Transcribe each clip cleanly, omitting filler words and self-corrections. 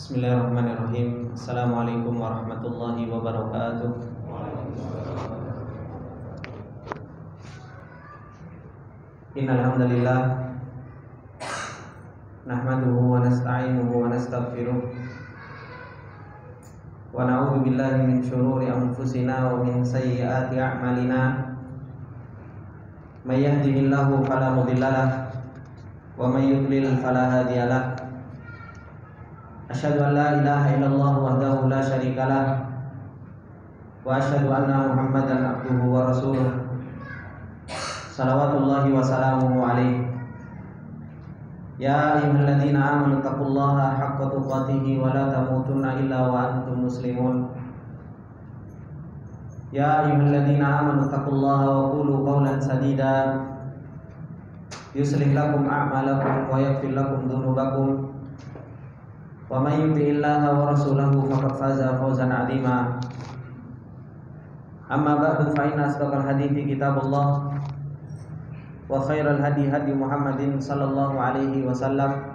Bismillahirrahmanirrahim. Assalamualaikum warahmatullahi wabarakatuh. Innal hamdalillah nahmaduhu wa nasta'inuhu wa nastaghfiruh wa na'udzu billahi min shururi anfusina wa min sayyiati a'malina. May yahdihillahu fala mudhillalah wa may yudlil fala hadiyalah. Asyhadu an la ilaha illallah wahdahu la syarikalah wa asyhadu anna Muhammadan abduhu wa rasuluh. Salawatullahi wa salamuhu alaihi. Ya ayyuhalladzina amanu taqullaha haqqa tuqatih wa la tamutunna illa wa antum muslimun. Ya ayyuhalladzina amanu taqullaha wa qulu qawlan sadida yuslih lakum a'malakum wa yaghfir lakum dhunubakum. Wa may yuti'illaha wa rasulahu faqad faza fawzan 'azima. Amma ba'du fa inna asdaqal hadithi kitabullah wa khairal hadi hadi Muhammadin sallallahu alaihi wasallam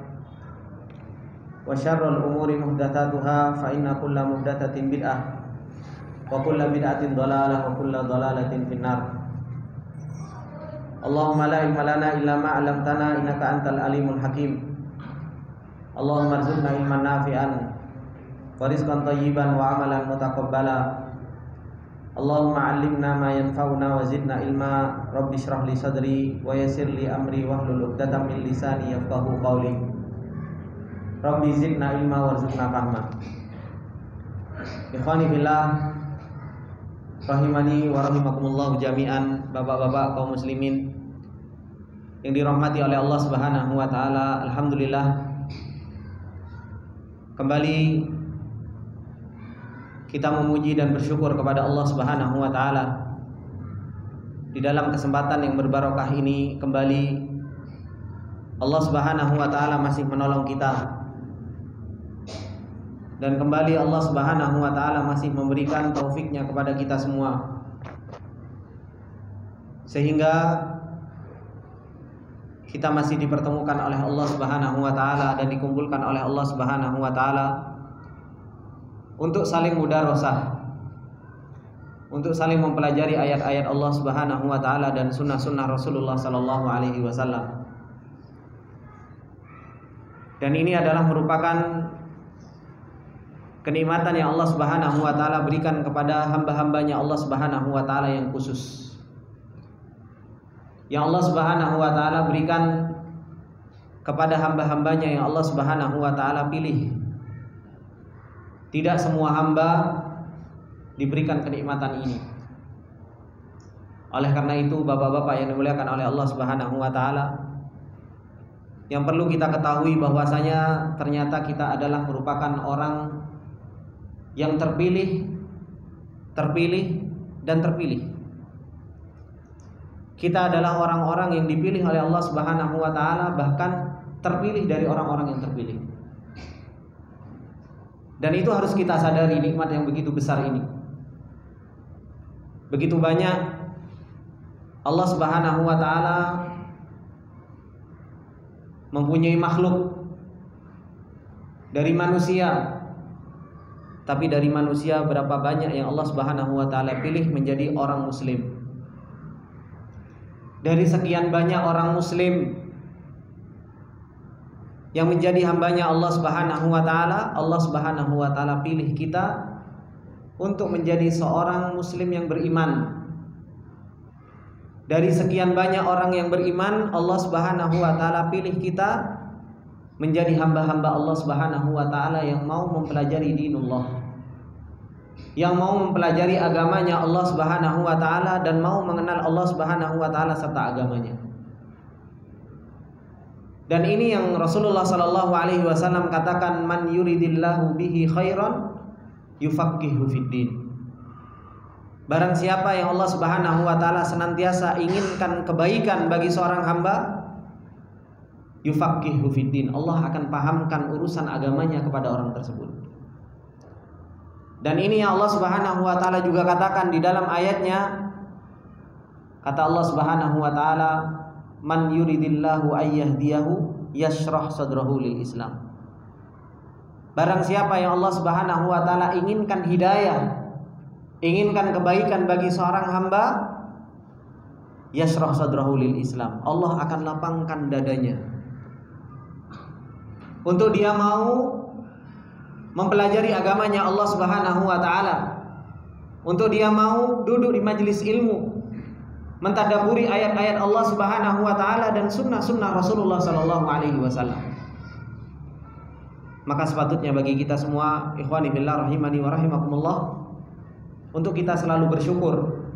wa syarrul umuri muhdatsatuha fa inna kulla muhdatsatin bid'ah wa kulla bid'atin dhalalah wa kulla dhalalatin finnar. Allahumma la ilma lana illa ma 'allamtana innaka antal alimul hakim. Allahumma arzuqna ilman nafi'an wa rizqan thayyiban wa amalan mutaqabbala. Allahumma 'allimna ma yanfa'una wa zidna ilma. Rabbi shrah li sadri wa yassir li amri wahlul 'uqdatam min lisani yafqahu qawli. Rabbi zidna ilma warzuqna fahma. Ikhwani fillah rahimani wa rahimakumullah jami'an. Bapak-bapak kaum muslimin yang dirahmati oleh Allah Subhanahu wa taala, alhamdulillah kembali kita memuji dan bersyukur kepada Allah Subhanahu wa taala. Di dalam kesempatan yang berbarokah ini kembali Allah Subhanahu wa taala masih menolong kita. Dan kembali Allah Subhanahu wa taala masih memberikan taufiknya kepada kita semua. Sehingga kita masih dipertemukan oleh Allah Subhanahu wa taala dan dikumpulkan oleh Allah Subhanahu wa taala untuk saling mudarosah, untuk saling mempelajari ayat-ayat Allah Subhanahu wa taala dan sunnah-sunnah Rasulullah sallallahu alaihi wasallam. Dan ini adalah merupakan kenikmatan yang Allah Subhanahu wa taala berikan kepada hamba-hambanya Allah Subhanahu wa taala yang khusus, yang Allah Subhanahu wa taala berikan kepada hamba-hambanya yang Allah Subhanahu wa taala pilih. Tidak semua hamba diberikan kenikmatan ini. Oleh karena itu, bapak-bapak yang dimuliakan oleh Allah Subhanahu wa taala, yang perlu kita ketahui bahwasanya ternyata kita adalah merupakan orang yang terpilih dan terpilih. Kita adalah orang-orang yang dipilih oleh Allah Subhanahu wa taala, bahkan terpilih dari orang-orang yang terpilih. Dan itu harus kita sadari, nikmat yang begitu besar ini. Begitu banyak Allah Subhanahu wa taala mempunyai makhluk dari manusia. Tapi dari manusia berapa banyak yang Allah Subhanahu wa taala pilih menjadi orang muslim? Dari sekian banyak orang muslim yang menjadi hambanya Allah Subhanahu wa taala, Allah Subhanahu wa taala pilih kita untuk menjadi seorang muslim yang beriman. Dari sekian banyak orang yang beriman, Allah Subhanahu wa taala pilih kita menjadi hamba-hamba Allah Subhanahu wa taala yang mau mempelajari dinullah, yang mau mempelajari agamanya Allah Subhanahu wa taala dan mau mengenal Allah Subhanahu wa taala serta agamanya. Dan ini yang Rasulullah sallallahu alaihi wasallam katakan, man yuridillahu bihi khairan yufaqihu fiddin. Barang siapa yang Allah Subhanahu wa taala senantiasa inginkan kebaikan bagi seorang hamba, yufaqihu fiddin, Allah akan pahamkan urusan agamanya kepada orang tersebut. Dan ini yang Allah Subhanahu wa taala juga katakan di dalam ayatnya. Kata Allah Subhanahu wa taala, man yuridillahu ayyahdiyahu yashrah sadrahu lil Islam. Barang siapa yang Allah Subhanahu wa taala inginkan hidayah, inginkan kebaikan bagi seorang hamba, yashrah sadrahu lil Islam, Allah akan lapangkan dadanya untuk dia mau mempelajari agamanya Allah Subhanahu wa taala, untuk dia mau duduk di majelis ilmu, mentadaburi ayat-ayat Allah Subhanahu wa taala dan sunnah-sunnah Rasulullah sallallahu alaihi wasallam. Maka sepatutnya bagi kita semua, ikhwani fillah rahimani wa rahimakumullah, untuk kita selalu bersyukur,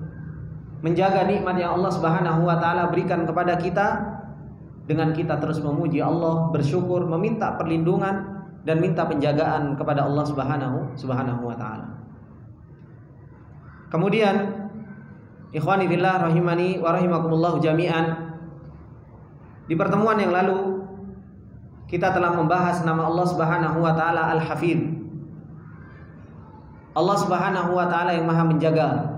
menjaga nikmat yang Allah Subhanahu wa taala berikan kepada kita dengan kita terus memuji Allah, bersyukur, meminta perlindungan dan minta penjagaan kepada Allah Subhanahu wa taala. Kemudian ikhwani fillah rahimani wa rahimakumullah jami'an, di pertemuan yang lalu kita telah membahas nama Allah Subhanahu wa taala Al-Hafidz. Allah Subhanahu wa taala yang Maha menjaga.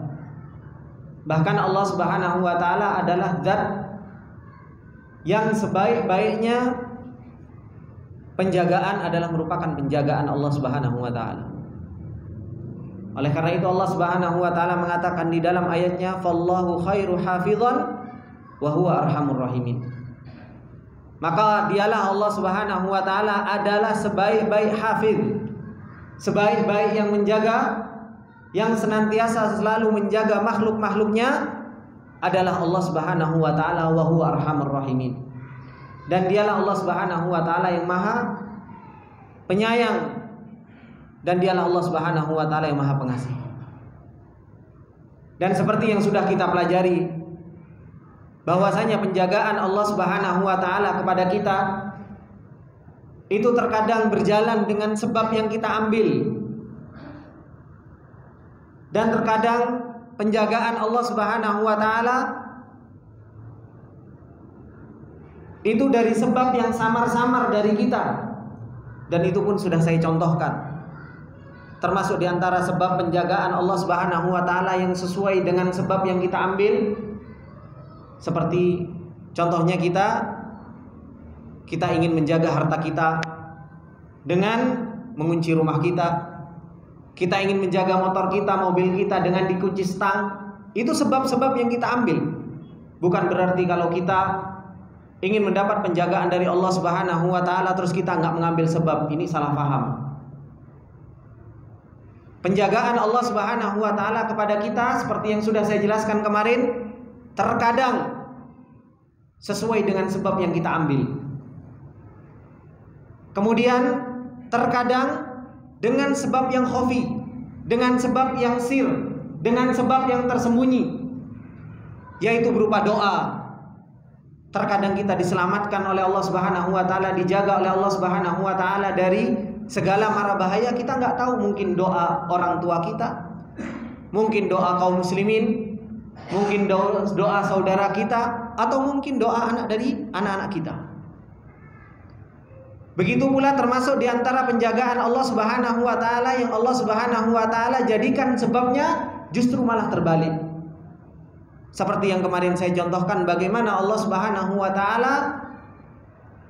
Bahkan Allah Subhanahu wa taala adalah zat yang sebaik-baiknya penjagaan adalah merupakan penjagaan Allah Subhanahu wa taala. Oleh karena itu Allah Subhanahu wa taala mengatakan di dalam ayatnya, "Fallahu khairu hafizan wa huwa arhamur rahimin." Maka dialah Allah Subhanahu wa taala adalah sebaik-baik hafiz, sebaik-baik yang menjaga, yang senantiasa selalu menjaga makhluk-makhluknya adalah Allah Subhanahu wa taala wa huwa arhamur rahimin. Dan dialah Allah Subhanahu wa taala yang Maha penyayang, dan dialah Allah Subhanahu wa taala yang Maha pengasih. Dan seperti yang sudah kita pelajari, bahwasanya penjagaan Allah Subhanahu wa taala kepada kita itu terkadang berjalan dengan sebab yang kita ambil, dan terkadang penjagaan Allah Subhanahu wa taala itu dari sebab yang samar-samar dari kita. Dan itu pun sudah saya contohkan, termasuk diantara sebab penjagaan Allah Subhanahu wa taala yang sesuai dengan sebab yang kita ambil. Seperti contohnya kita ingin menjaga harta kita dengan mengunci rumah kita. Kita ingin menjaga motor kita, mobil kita dengan dikunci stang. Itu sebab-sebab yang kita ambil. Bukan berarti kalau kita ingin mendapat penjagaan dari Allah Subhanahu wa taala terus kita enggak mengambil sebab. Ini salah paham. Penjagaan Allah Subhanahu wa taala kepada kita seperti yang sudah saya jelaskan kemarin, terkadang sesuai dengan sebab yang kita ambil. Kemudian terkadang dengan sebab yang khafi, dengan sebab yang sir, dengan sebab yang tersembunyi, yaitu berupa doa. Terkadang kita diselamatkan oleh Allah Subhanahu wa taala, dijaga oleh Allah Subhanahu wa taala dari segala mara bahaya. Kita nggak tahu, mungkin doa orang tua kita, mungkin doa kaum muslimin, mungkin doa saudara kita, atau mungkin doa anak dari anak-anak kita. Begitu pula termasuk diantara penjagaan Allah Subhanahu wa taala yang Allah Subhanahu wa taala jadikan sebabnya justru malah terbalik. Seperti yang kemarin saya contohkan, bagaimana Allah Subhanahu wa taala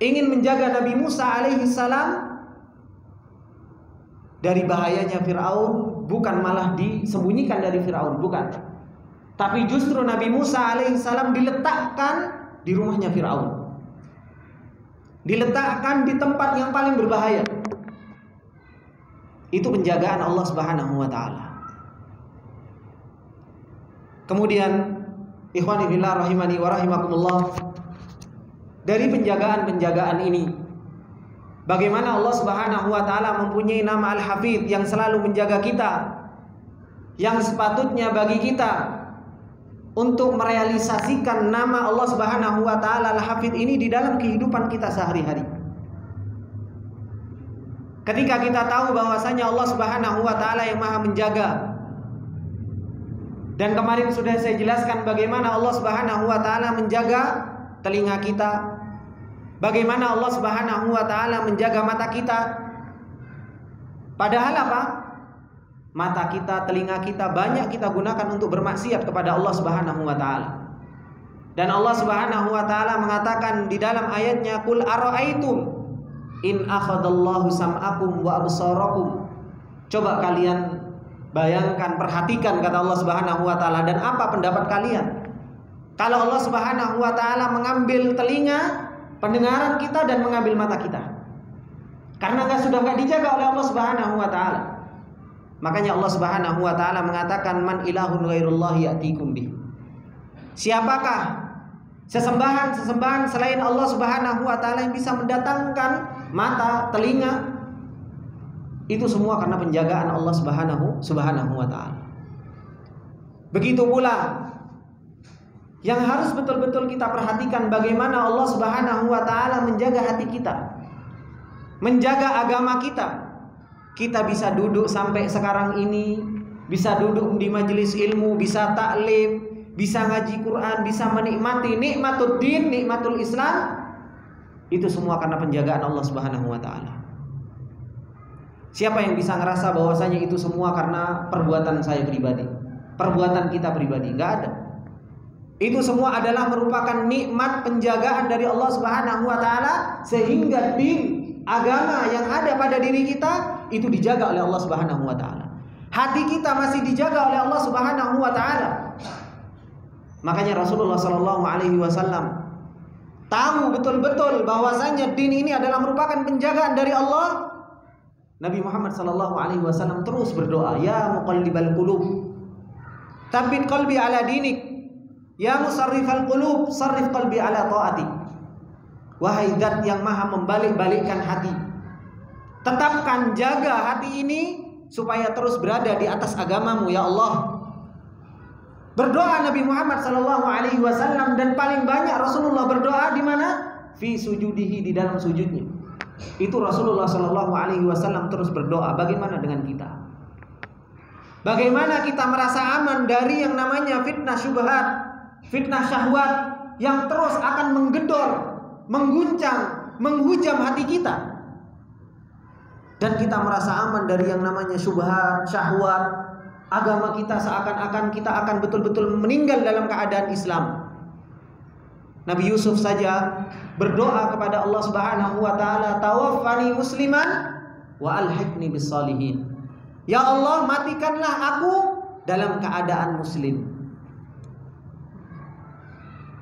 ingin menjaga Nabi Musa alaihi salam dari bahayanya Firaun, bukan malah disembunyikan dari Firaun, bukan. Tapi justru Nabi Musa alaihi salam diletakkan di rumahnya Firaun. Diletakkan di tempat yang paling berbahaya. Itu penjagaan Allah Subhanahu wa taala. Kemudian ikhwani fillah rahimani wa rahimakumullah, dari penjagaan-penjagaan ini, bagaimana Allah Subhanahu wa taala mempunyai nama Al-Hafidz yang selalu menjaga kita, yang sepatutnya bagi kita untuk merealisasikan nama Allah Subhanahu wa taala Al-Hafidz ini di dalam kehidupan kita sehari-hari. Ketika kita tahu bahwasanya Allah Subhanahu wa taala yang Maha menjaga, dan kemarin sudah saya jelaskan bagaimana Allah Subhanahu wa taala menjaga telinga kita, bagaimana Allah Subhanahu wa taala menjaga mata kita. Padahal apa? Mata kita, telinga kita banyak kita gunakan untuk bermaksiat kepada Allah Subhanahu wa taala. Dan Allah Subhanahu wa taala mengatakan di dalam ayatnya, "Qul ara'aitum In akhadallahu sam'akum wa absarakum. Coba kalian bayangkan, perhatikan kata Allah Subhanahu wa taala, dan apa pendapat kalian kalau Allah Subhanahu wa taala mengambil telinga pendengaran kita dan mengambil mata kita? Karena sudah nggak dijaga oleh Allah Subhanahu wa taala. Makanya Allah Subhanahu wa taala mengatakan, man ilahun ghairullahi ya'tikum bih. Siapakah sesembahan selain Allah Subhanahu wa taala yang bisa mendatangkan mata, telinga? Itu semua karena penjagaan Allah Subhanahu wa taala. Begitu pula yang harus betul-betul kita perhatikan, bagaimana Allah Subhanahu wa taala menjaga hati kita, menjaga agama kita. Kita bisa duduk sampai sekarang ini, bisa duduk di majelis ilmu, bisa taklim, bisa ngaji Quran, bisa menikmati nikmatul din, nikmatul Islam. Itu semua karena penjagaan Allah Subhanahu wa taala. Siapa yang bisa ngerasa bahwasanya itu semua karena perbuatan saya pribadi, perbuatan kita pribadi? Enggak ada. Itu semua adalah merupakan nikmat penjagaan dari Allah Subhanahu wa taala, sehingga din, agama yang ada pada diri kita itu dijaga oleh Allah Subhanahu wa taala. Hati kita masih dijaga oleh Allah Subhanahu wa taala. Makanya Rasulullah sallallahu alaihi wasallam tahu betul-betul bahwasanya din ini adalah merupakan penjagaan dari Allah. Nabi Muhammad sallallahu alaihi wasallam terus berdoa, ya muqallibal qulub, tsabbit qalbi ala dinik, ya musarrifal qulub, sarrif qalbi ala taatik. Wahai zat yang maha membalik-balikkan hati, tetapkan, jaga hati ini supaya terus berada di atas agamamu ya Allah. Berdoa Nabi Muhammad sallallahu alaihi wasallam, dan paling banyak Rasulullah berdoa di mana? Fi sujudihi, di dalam sujudnya. Itu Rasulullah sallallahu alaihi wasallam terus berdoa. Bagaimana dengan kita? Bagaimana kita merasa aman dari yang namanya fitnah syubhat, fitnah syahwat yang terus akan menggedor, mengguncang, menghujam hati kita? Dan kita merasa aman dari yang namanya syubhat, syahwat. Agama kita seakan-akan kita akan betul-betul meninggal dalam keadaan Islam. Nabi Yusuf saja berdoa kepada Allah Subhanahu wa taala, tawaffani musliman wa alhiqni bis salihin. Ya Allah, matikanlah aku dalam keadaan muslim.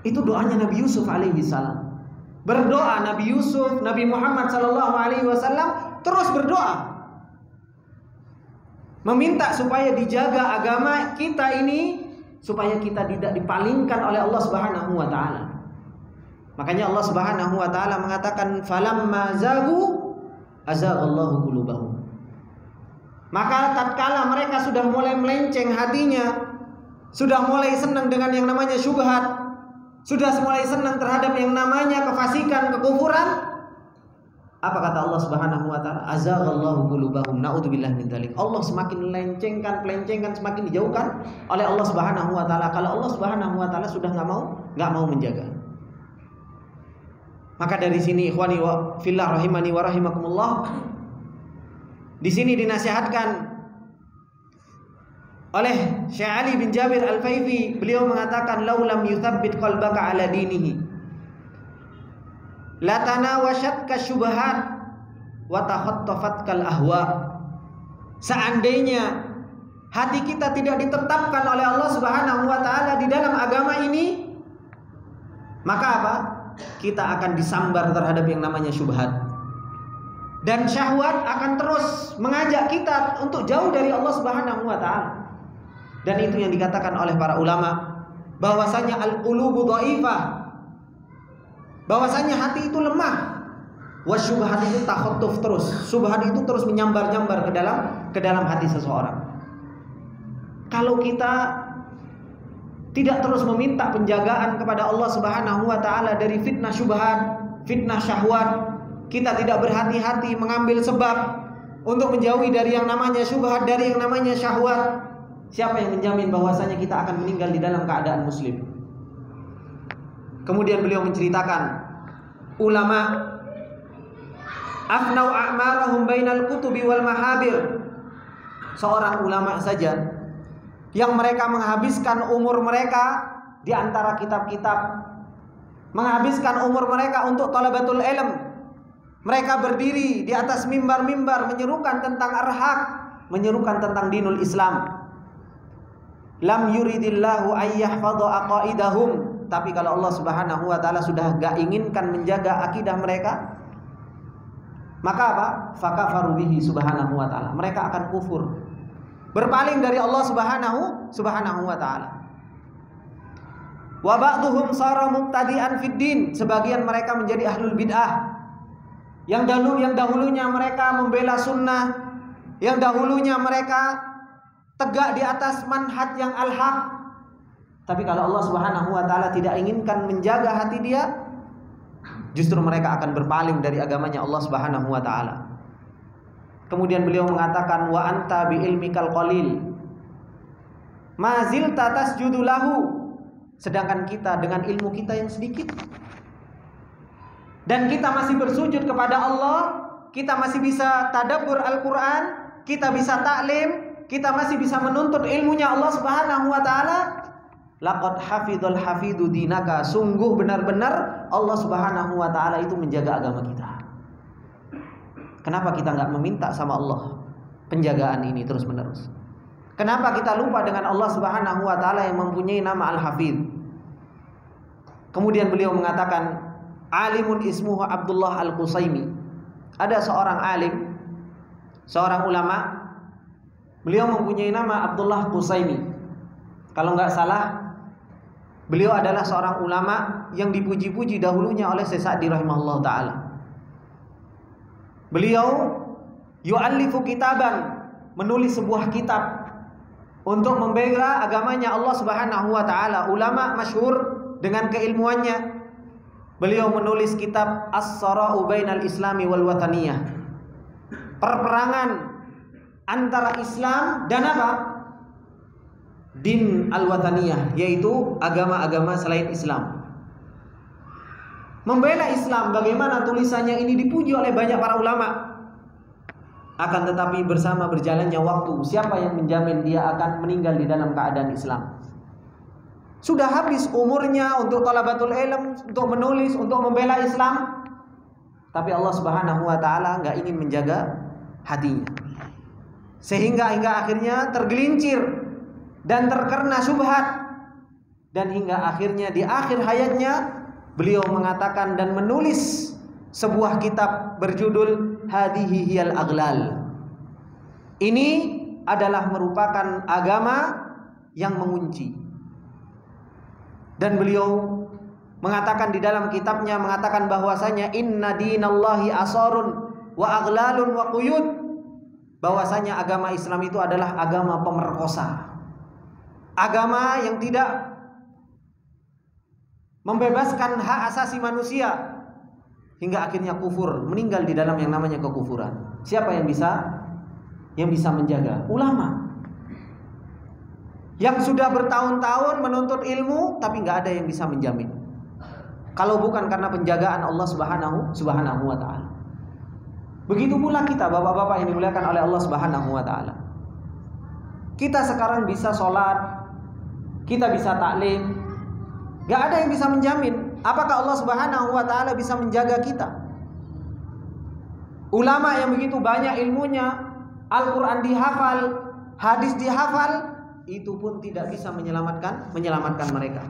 Itu doanya Nabi Yusuf alaihi salam. Berdoa Nabi Yusuf, Nabi Muhammad sallallahu alaihi wasallam terus berdoa, meminta supaya dijaga agama kita ini, supaya kita tidak dipalingkan oleh Allah Subhanahu wa taala. Makanya Allah Subhanahu wa taala mengatakan, falamma zagu azaghallahu qulubahum. Maka tatkala mereka sudah mulai melenceng hatinya, sudah mulai senang dengan yang namanya syubhat, sudah mulai senang terhadap yang namanya kefasikan, kekufuran, apa kata Allah Subhanahu wa taala? Azaghallahu qulubahum. Naudzubillah min dzalik. Allah semakin pelencengkan, semakin dijauhkan oleh Allah Subhanahu wa taala. Kalau Allah Subhanahu wa taala sudah enggak mau menjaga. Maka dari sini ikhwani wa fillah rahimani wa rahimakumullah, di sini dinasihatkan oleh Syekh Ali bin Jabir Al-Faifi. Beliau mengatakan, laulam yuthabbit qalbaka ala dinihi la tanawashatka syubhat wa takhattafatkal ahwa. Seandainya hati kita tidak ditetapkan oleh Allah Subhanahu wa taala di dalam agama ini, maka apa? Kita akan disambar terhadap yang namanya syubhat. Dan syahwat akan terus mengajak kita untuk jauh dari Allah Subhanahu wa taala. Dan itu yang dikatakan oleh para ulama, bahwasanya al-qulubu dhaifah, bahwasanya hati itu lemah. Wasyubhat itu takhattuf terus. Syubhat itu terus menyambar-nyambar ke dalam hati seseorang. Kalau kita tidak terus meminta penjagaan kepada Allah Subhanahu wa taala dari fitnah syubhat, fitnah syahwat, kita tidak berhati-hati mengambil sebab untuk menjauhi dari yang namanya syubhat, dari yang namanya syahwat, siapa yang menjamin bahwasanya kita akan meninggal di dalam keadaan muslim? Kemudian beliau menceritakan, ulama afnau a'marahum bainal kutubi wal mahabir. Seorang ulama saja yang mereka menghabiskan umur mereka di antara kitab-kitab, menghabiskan umur mereka untuk talabatul ilm, Mereka berdiri di atas mimbar-mimbar menyerukan tentang ar-haq, menyerukan tentang dinul Islam. Lam yuridillahu ayyahfadha aqaidahum. Tapi kalau Allah Subhanahu wa taala sudah gak inginkan menjaga akidah mereka, maka apa? Fakafaru bihi subhanahu wa taala. Mereka akan kufur, berpaling dari Allah Subhanahu wa taala. Wa ba'dhum sara mubtadi'an fid din. Sebagian mereka menjadi ahlul bid'ah. Yang dahulunya mereka membela sunnah, yang dahulunya mereka tegak di atas manhaj yang al-haq. Tapi kalau Allah Subhanahu wa taala tidak inginkan menjaga hati dia, justru mereka akan berpaling dari agamanya Allah Subhanahu wa taala. Kemudian beliau mengatakan, wa anta bi ilmikal qalil ma zilta tasjudu lahu. Sedangkan kita dengan ilmu kita yang sedikit, dan kita masih bersujud kepada Allah, kita masih bisa tadabbur Al-Quran, kita bisa taklim, kita masih bisa menuntut ilmunya Allah Subhanahu wa taala. Laqad hafidhal hafidu dinaka. Sungguh benar-benar Allah Subhanahu wa taala itu menjaga agama kita. Kenapa kita enggak meminta sama Allah penjagaan ini terus-menerus? Kenapa kita lupa dengan Allah Subhanahu wa taala yang mempunyai nama Al-Hafidh? Kemudian beliau mengatakan, alimun ismuhu Abdullah Al-Qusaimi. Ada seorang alim, seorang ulama, beliau mempunyai nama Abdullah Qusaimi. Kalau enggak salah, beliau adalah seorang ulama yang dipuji-puji dahulunya oleh Syekh Sa'di rahimahullah taala. Beliau yu'allifu kitaban, menulis sebuah kitab untuk membela agamanya Allah Subhanahu wa taala. Ulama masyhur dengan keilmuannya. Beliau menulis kitab As-Sara'u Bainal Islami wal Wataniyah. Perperangan antara Islam dan apa? Din al-Wataniyah, yaitu agama-agama selain Islam. Membela Islam, bagaimana tulisannya ini dipuji oleh banyak para ulama. Akan tetapi bersama berjalannya waktu, siapa yang menjamin dia akan meninggal di dalam keadaan Islam? Sudah habis umurnya untuk talabatul ilm, untuk menulis, untuk membela Islam. Tapi Allah Subhanahu wa taala enggak ingin menjaga hatinya. Sehingga hingga akhirnya tergelincir dan terkena syubhat. Dan hingga akhirnya di akhir hayatnya beliau mengatakan dan menulis sebuah kitab berjudul Hadihi Hiyal Aghlal. Ini adalah merupakan agama yang mengunci. Dan beliau mengatakan di dalam kitabnya, mengatakan bahwasanya inna dinallahi asarun wa aghlalun wa quyud. Bahwasanya agama Islam itu adalah agama pemerkosa. Agama yang tidak membebaskan hak asasi manusia, hingga akhirnya kufur, meninggal di dalam yang namanya kekufuran. Siapa yang bisa menjaga? Ulama yang sudah bertahun-tahun menuntut ilmu, tapi nggak ada yang bisa menjamin. Kalau bukan karena penjagaan Allah Subhanahu wa taala. Begitu pula kita, bapak-bapak yang dimuliakan oleh Allah Subhanahu wa taala. Kita sekarang bisa sholat, kita bisa taklim, nggak ada yang bisa menjamin apakah Allah Subhanahu wa taala bisa menjaga kita. Ulama yang begitu banyak ilmunya, Al-Qur'an dihafal, hadis dihafal, itu pun tidak bisa menyelamatkan mereka.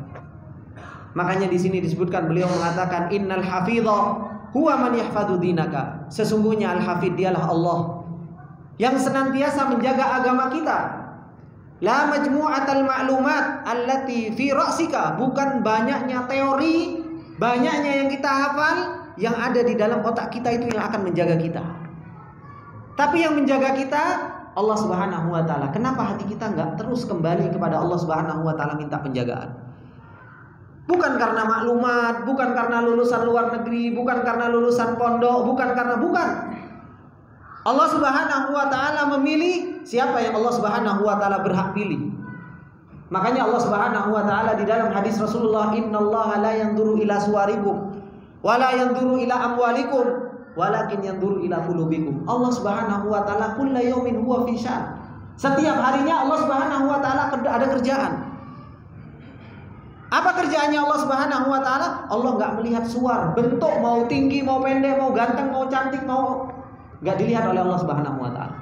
Makanya di sini disebutkan, beliau mengatakan innal hafidha huwa man yahfadhu dinaka. Sesungguhnya al-hafidh dialah Allah yang senantiasa menjaga agama kita. La majmu'atal ma'lumat allati fi ra'sika, bukan banyaknya teori, banyaknya yang kita hafal, yang ada di dalam otak kita itu yang akan menjaga kita. Tapi yang menjaga kita Allah Subhanahu wa taala. Kenapa hati kita enggak terus kembali kepada Allah Subhanahu wa taala minta penjagaan? Bukan karena maklumat, bukan karena lulusan luar negeri, bukan karena lulusan pondok, bukan. Allah Subhanahu wa taala memilih siapa yang Allah Subhanahu wa taala berhak pilih. Makanya Allah Subhanahu wa taala di dalam hadis Rasulullah, innallaha la yanzuru ila suwarikum wa la yanzuru ila amwalikum walakin yanzuru ila qulubikum. Allah Subhanahu wa taala kullu yaumin huwa fi sya'n. Setiap harinya Allah Subhanahu wa taala ada kerjaan. Apa kerjaannya Allah Subhanahu wa taala? Allah enggak melihat suar, bentuk, mau tinggi, mau pendek, mau ganteng, mau cantik, mau enggak dilihat oleh Allah Subhanahu wa taala.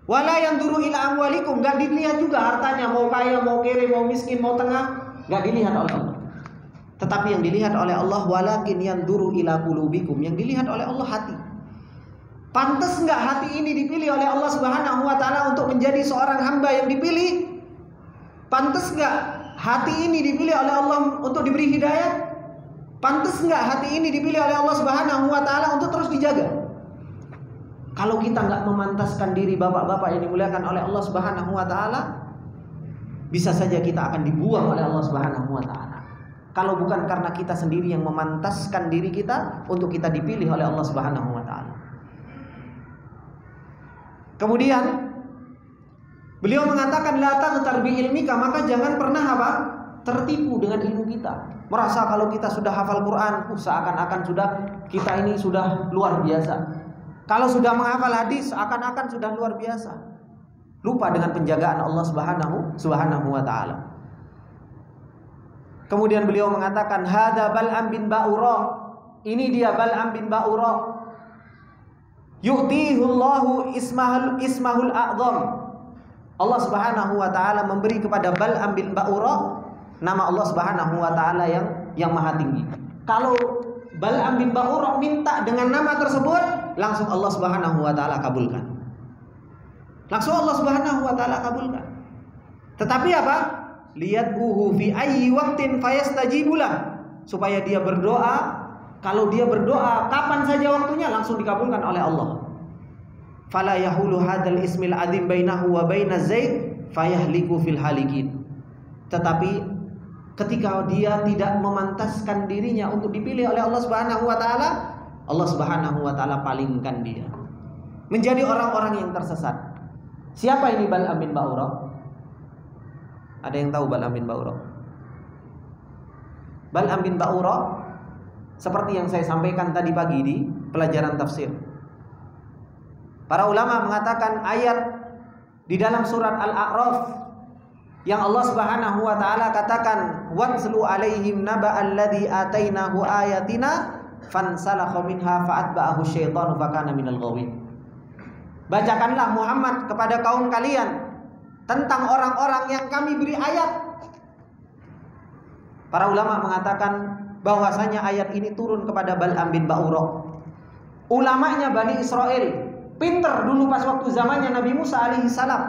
Wala yanzuru ila amwalikum, enggak dilihat juga hartanya, mau kaya, mau kere, mau miskin, mau tengah, enggak dilihat oleh Allah. Tetapi yang dilihat oleh Allah walakin yanzuru ila qulubikum, yang dilihat oleh Allah hati. Pantas enggak hati ini dipilih oleh Allah Subhanahu wa taala untuk menjadi seorang hamba yang dipilih? Pantas enggak hati ini dipilih oleh Allah untuk diberi hidayah? Pantas enggak hati ini dipilih oleh Allah Subhanahu wa taala untuk terus dijaga? Kalau kita enggak memantaskan diri, bapak-bapak yang dimuliakan oleh Allah Subhanahu wa taala, bisa saja kita akan dibuang oleh Allah Subhanahu wa taala. Kalau bukan karena kita sendiri yang memantaskan diri kita untuk kita dipilih oleh Allah Subhanahu wa taala. Kemudian beliau mengatakan la taghtar bi ilmika, maka jangan pernah apa? Tertipu dengan ilmu kita. Merasa kalau kita sudah hafal Quran, seakan-akan sudah kita ini sudah luar biasa. Kalau sudah menghafal hadis, seakan-akan sudah luar biasa. Lupa dengan penjagaan Allah Subhanahu wa taala. Kemudian beliau mengatakan hada Bal'am bin Ba'ura. Ini dia Bal'am bin Ba'ura. Yu'tihullahu ismahul a'zam. Allah Subhanahu wa taala memberi kepada Bal'am bin Ba'ura nama Allah Subhanahu wa taala yang maha tinggi. Kalau Bal'am bin Ba'ura minta dengan nama tersebut, langsung Allah Subhanahu wa taala kabulkan. Langsung Allah Subhanahu wa taala kabulkan. Tetapi apa? Liyad'uhu fi ayyi waqtin fayastajibulah, supaya dia berdoa. Kalau dia berdoa kapan saja waktunya, langsung dikabulkan oleh Allah. Fala yahulu hadzal ismil adzim bainahu wa bainaz zaid fayahliku fil halikin. Tetapi ketika dia tidak memantaskan dirinya untuk dipilih oleh Allah Subhanahu wa taala, Allah Subhanahu wa taala palingkan dia menjadi orang-orang yang tersesat. Siapa ini Bal'am bin Ba'ura? Ada yang tahu Bal'am bin Ba'ura? Bal'am bin Ba'ura seperti yang saya sampaikan tadi pagi di pelajaran tafsir. Para ulama mengatakan ayat di dalam surat Al-A'raf yang Allah Subhanahu wa taala katakan watslu alaihim naba'al ladzi atainahu ayatina fansalakha minha fa'atba'ahu syaitanu fakana minal ghawin. Bacakanlah Muhammad kepada kaum kalian tentang orang-orang yang kami beri ayat. Para ulama mengatakan bahwasanya ayat ini turun kepada Bal'am bin Ba'ura. Ulamanya Bani Israel, pinter dulu pas waktu zamannya Nabi Musa alaihi salam.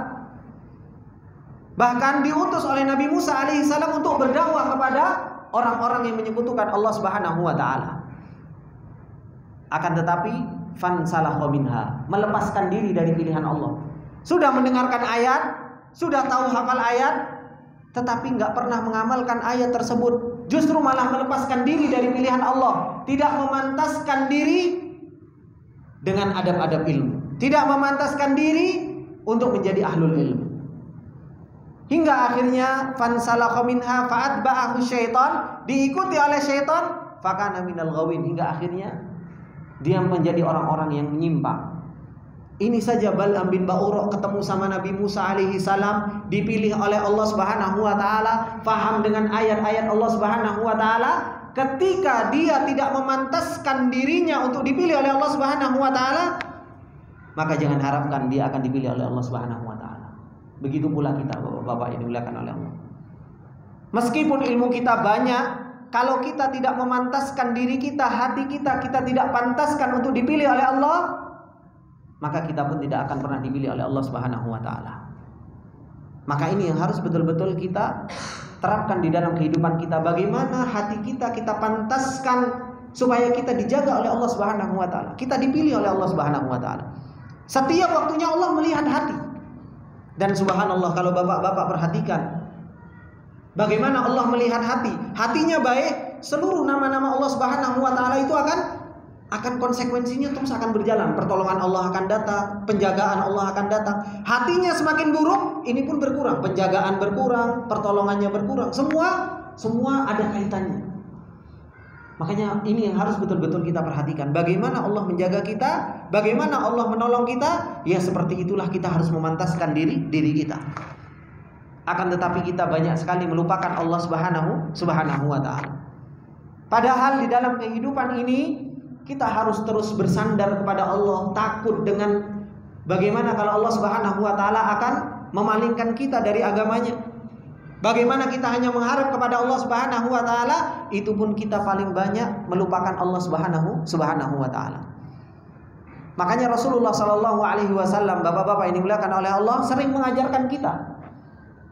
Bahkan diutus oleh Nabi Musa alaihi salam untuk berdakwah kepada orang-orang yang menyekutukan Allah Subhanahu wa taala. Akan tetapi fansalakha minha, melepaskan diri dari pilihan Allah. Sudah mendengarkan ayat, sudah tahu hafal ayat, tetapi enggak pernah mengamalkan ayat tersebut. Justru malah melepaskan diri dari pilihan Allah, tidak memantaskan diri dengan adab-adab ilmu, tidak memantaskan diri untuk menjadi ahlul ilmu. Hingga akhirnya fansalakha minha fa'atba'ahu syaitan, diikuti oleh syaitan, fakana minal ghawin, hingga akhirnya dia menjadi orang-orang yang menyimpang. Ini saja Bal'am bin Ba'ura ketemu sama Nabi Musa alaihi salam, dipilih oleh Allah Subhanahu wa taala, paham dengan ayat-ayat Allah Subhanahu wa taala. Ketika dia tidak memantaskan dirinya untuk dipilih oleh Allah Subhanahu wa taala, maka jangan harapkan dia akan dipilih oleh Allah Subhanahu wa taala. Begitu pula kita, Bapak-bapak yang dimuliakan oleh Allah. Meskipun ilmu kita banyak, kalau kita tidak memantaskan diri kita, hati kita tidak pantaskan untuk dipilih oleh Allah, maka kita pun tidak akan pernah dipilih oleh Allah Subhanahu wa taala. Maka ini yang harus betul-betul kita terapkan di dalam kehidupan kita. Bagaimana hati kita pantaskan supaya kita dijaga oleh Allah Subhanahu wa taala. Kita dipilih oleh Allah Subhanahu wa taala. Setiap waktunya Allah melihat hati. Dan subhanallah, kalau bapak-bapak perhatikan bagaimana Allah melihat hati. Hatinya baik, seluruh nama-nama Allah Subhanahu wa taala itu akan konsekuensinya terus akan berjalan. Pertolongan Allah akan datang, penjagaan Allah akan datang. Hatinya semakin buruk, ini pun berkurang, penjagaan berkurang, pertolongannya berkurang. Semua ada kaitannya. Makanya ini yang harus betul-betul kita perhatikan. Bagaimana Allah menjaga kita, bagaimana Allah menolong kita. Ya seperti itulah kita harus memantaskan diri kita. Akan tetapi kita banyak sekali melupakan Allah Subhanahu wa taala. Padahal di dalam kehidupan ini kita harus terus bersandar kepada Allah, takut dengan bagaimana kalau Allah Subhanahu wa taala akan memalingkan kita dari agamanya. Bagaimana kita hanya mengharap kepada Allah Subhanahu wa taala, itu pun kita paling banyak melupakan Allah Subhanahu wa taala. Makanya Rasulullah sallallahu alaihi wasallam, Bapak-bapak ini dimuliakan oleh Allah, sering mengajarkan kita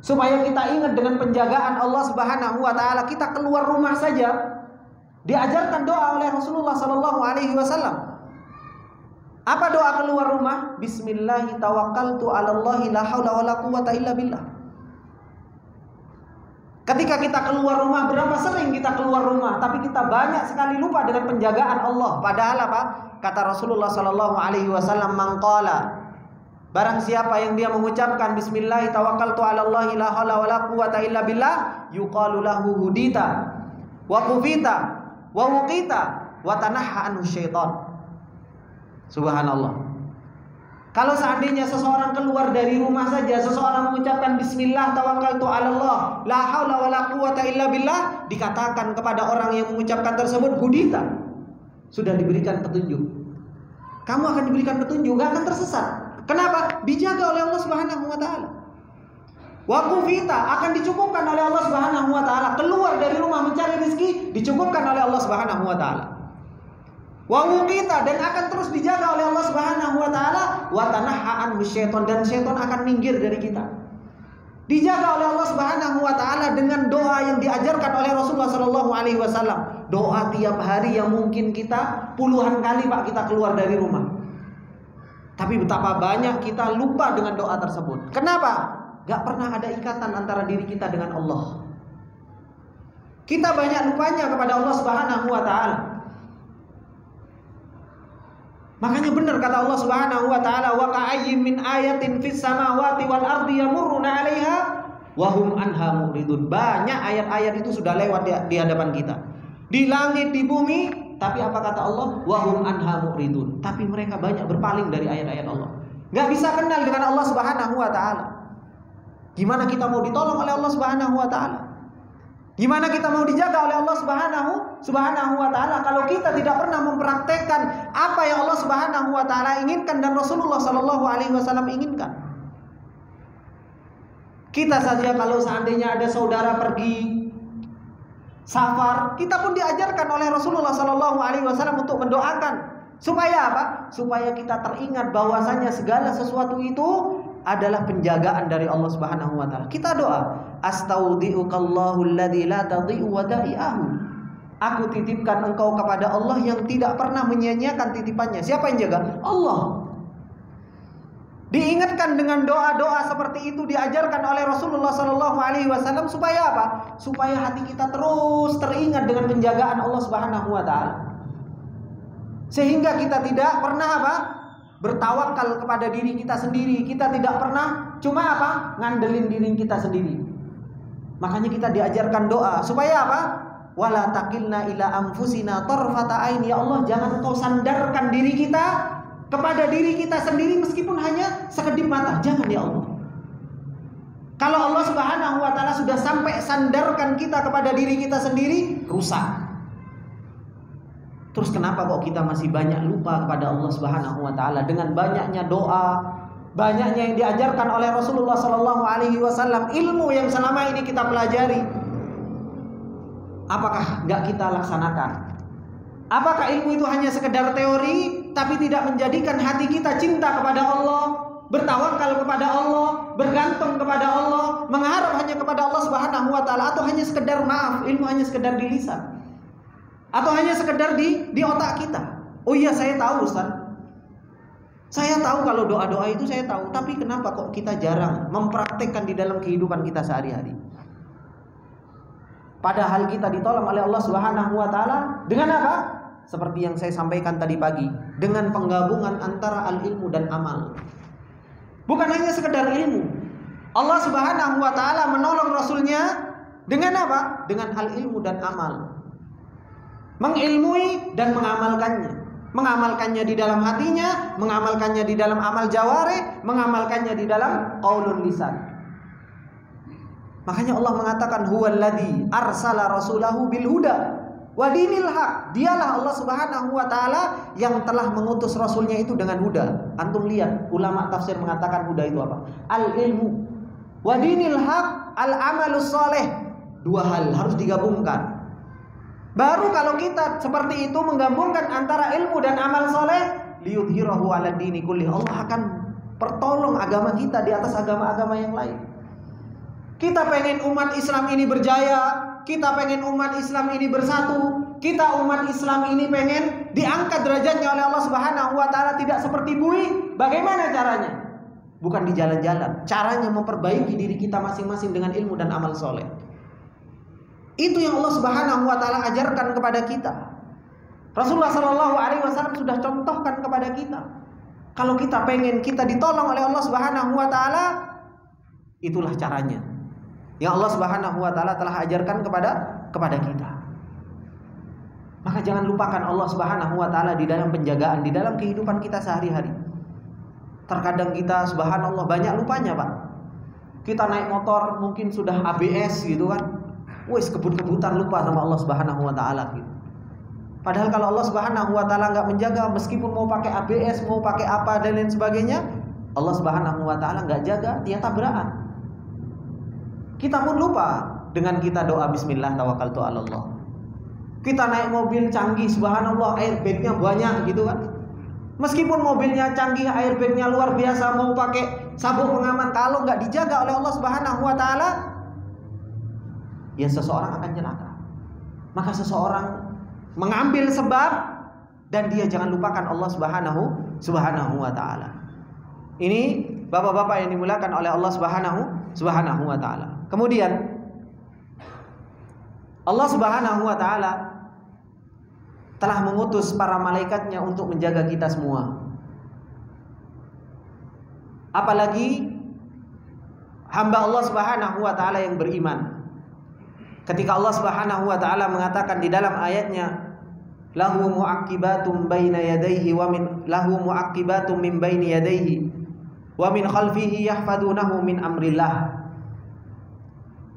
supaya kita ingat dengan penjagaan Allah Subhanahu wa taala. Kita keluar rumah saja diajarkan doa oleh Rasulullah sallallahu alaihi wasallam. Apa doa keluar rumah? Bismillahi tawakkaltu 'alallahi la haula wala quwwata illa billah. Ketika kita keluar rumah, berapa sering kita keluar rumah, tapi kita banyak sekali lupa dengan penjagaan Allah. Padahal apa? Kata Rasulullah sallallahu alaihi wasallam, "Man qala", barang siapa yang dia mengucapkan Bismillahi tawakkaltu 'alallahi la haula wala quwwata illa billah, yuqalu lahu hudita wa kufita wa wuqita wa tanahha anhu syaitan. Subhanallah. Kalau seandainya seseorang keluar dari rumah saja, seseorang mengucapkan Bismillah tawakkaltu 'alallah la haula wala quwwata illa billah, dikatakan kepada orang yang mengucapkan tersebut, hudita, sudah diberikan petunjuk. Kamu akan diberikan petunjuk, gak akan tersesat. Kenapa? Dijaga oleh Allah Subhanahu wa taala. Wa kufita, akan dicukupkan oleh Allah Subhanahu wa taala. Keluar dari rumah mencari rezeki, dicukupkan oleh Allah Subhanahu wa taala. Wa wuqita, dan akan terus dijaga oleh Allah Subhanahu wa taala. Wa tanahha anhu syaitan, dan syaitan akan minggir dari kita. Dijaga oleh Allah Subhanahu wa taala dengan doa yang diajarkan oleh Rasulullah sallallahu alaihi wasallam. Doa tiap hari yang mungkin kita puluhan kali Pak kita keluar dari rumah. Tapi betapa banyak kita lupa dengan doa tersebut. Kenapa? Gak pernah ada ikatan antara diri kita dengan Allah. Kita banyak lupanya kepada Allah Subhanahu wa taala. Makanya benar kata Allah Subhanahu wa taala, wa ka'ayyin min ayatin fis samawati wal ardi yamurruna 'alaiha wa hum anha muridun. Banyak ayat-ayat itu sudah lewat di hadapan kita. Di langit, di bumi, tapi apa kata Allah? Wa hum anha muridun. Tapi mereka banyak berpaling dari ayat-ayat Allah. Enggak bisa kenal dengan Allah Subhanahu wa taala. Gimana kita mau ditolong oleh Allah Subhanahu wa taala? Gimana kita mau dijaga oleh Allah Subhanahu wa taala kalau kita tidak pernah mempraktekkan apa yang Allah Subhanahu wa taala inginkan dan Rasulullah sallallahu alaihi wasallam inginkan? Kita saja kalau seandainya ada saudara pergi safar, kita pun diajarkan oleh Rasulullah sallallahu alaihi wasallam untuk mendoakan. Supaya apa? Supaya kita teringat bahwasanya segala sesuatu itu adalah penjagaan dari Allah Subhanahu wa taala. Kita doa, astaudiukallahu alladzi la tadhi'u wada'i'ahu. Aku titipkan engkau kepada Allah yang tidak pernah menyia-nyiakan titipannya. Siapa yang jaga? Allah. Diingatkan dengan doa-doa seperti itu diajarkan oleh Rasulullah sallallahu alaihi wasallam supaya apa? Supaya hati kita terus teringat dengan penjagaan Allah Subhanahu wa taala. Sehingga kita tidak pernah apa? Bertawakal kepada diri kita sendiri. Kita tidak pernah cuma apa? Ngandelin diri kita sendiri. Makanya kita diajarkan doa supaya apa? Wala takilna ila anfusina tarfata ain. Ya Allah, jangan Engkau sandarkan diri kita kepada diri kita sendiri meskipun hanya sekedip mata. Jangan ya Allah. Kalau Allah Subhanahu wa taala sudah sampai sandarkan kita kepada diri kita sendiri, rusak. Terus kenapa kok kita masih banyak lupa kepada Allah Subhanahu wa taala dengan banyaknya doa, banyaknya yang diajarkan oleh Rasulullah sallallahu alaihi wasallam, ilmu yang selama ini kita pelajari. Apakah enggak kita laksanakan? Apakah ilmu itu hanya sekedar teori tapi tidak menjadikan hati kita cinta kepada Allah, bertawakal kepada Allah, bergantung kepada Allah, mengharap hanya kepada Allah Subhanahu wa taala, atau hanya sekedar maaf, ilmu hanya sekedar di lisan? Atau hanya sekedar di otak kita. Oh iya, saya tahu Ustaz. Saya tahu kalau doa-doa itu saya tahu. Tapi kenapa kok kita jarang mempraktekkan di dalam kehidupan kita sehari-hari? Padahal kita ditolong oleh Allah Subhanahu wa taala dengan apa? Seperti yang saya sampaikan tadi pagi, dengan penggabungan antara al-ilmu dan amal. Bukan hanya sekedar ilmu. Allah Subhanahu wa taala menolong Rasulnya dengan apa? Dengan al-ilmu dan amal. Mengilmui dan mengamalkannya. Mengamalkannya di dalam hatinya, mengamalkannya di dalam amal jawarih, mengamalkannya di dalam qaulul lisan. Makanya Allah mengatakan huwallazi arsala rasulahu bil huda wa dinil haq. Dialah Allah Subhanahu wa taala yang telah mengutus rasulnya itu dengan huda. Antum lihat, ulama tafsir mengatakan huda itu apa? Al ilmu wa dinil haq al amalus soleh. Dua hal harus digabungkan. Baru kalau kita seperti itu menggabungkan antara ilmu dan amal soleh, liyudhirahu ala dini kulli. Allah akan pertolong agama kita di atas agama-agama yang lain. Kita pengen umat Islam ini berjaya, kita pengen umat Islam ini bersatu, kita umat Islam ini pengen diangkat derajatnya oleh Allah Subhanahu wa taala tidak seperti bui. Bagaimana caranya? Bukan di jalan-jalan. Caranya memperbaiki diri kita masing-masing dengan ilmu dan amal soleh. Itu yang Allah Subhanahu wa taala ajarkan kepada kita. Rasulullah sallallahu alaihi wasallam sudah contohkan kepada kita. Kalau kita pengen kita ditolong oleh Allah Subhanahu wa taala, itulah caranya. Yang Allah Subhanahu wa taala telah ajarkan kepada kita. Maka jangan lupakan Allah Subhanahu wa taala di dalam penjagaan, di dalam kehidupan kita sehari-hari. Terkadang kita subhanallah banyak lupanya, Pak. Kita naik motor mungkin sudah ABS gitu kan. Wes kebut-kebutan lupa sama Allah Subhanahu wa taala gitu. Padahal kalau Allah Subhanahu wa taala enggak menjaga, meskipun mau pakai ABS, mau pakai apa dan lain sebagainya, Allah Subhanahu wa taala enggak jaga, dia tabrakan. Kita pun lupa dengan kita doa bismillah tawakkaltu 'ala Allah. Kita naik mobil canggih subhanallah, airbagnya banyak gitu kan. Meskipun mobilnya canggih, airbagnya luar biasa, mau pakai sabuk pengaman, kalau enggak dijaga oleh Allah Subhanahu wa taala, ya seseorang akan celaka. Maka seseorang mengambil sebab dan dia jangan lupakan Allah Subhanahu wa taala. Ini bapak-bapak yang dimuliakan oleh Allah Subhanahu wa taala. Kemudian Allah Subhanahu wa taala telah mengutus para malaikatnya untuk menjaga kita semua. Apalagi hamba Allah Subhanahu wa taala yang beriman. Ketika Allah Subhanahu wa taala mengatakan di dalam ayatnya, lahu mu'aqibatum baina yadayhi wa min lahu mu'aqibatum min baini yadayhi wa min khalfihi yahfadunahu min amrillah.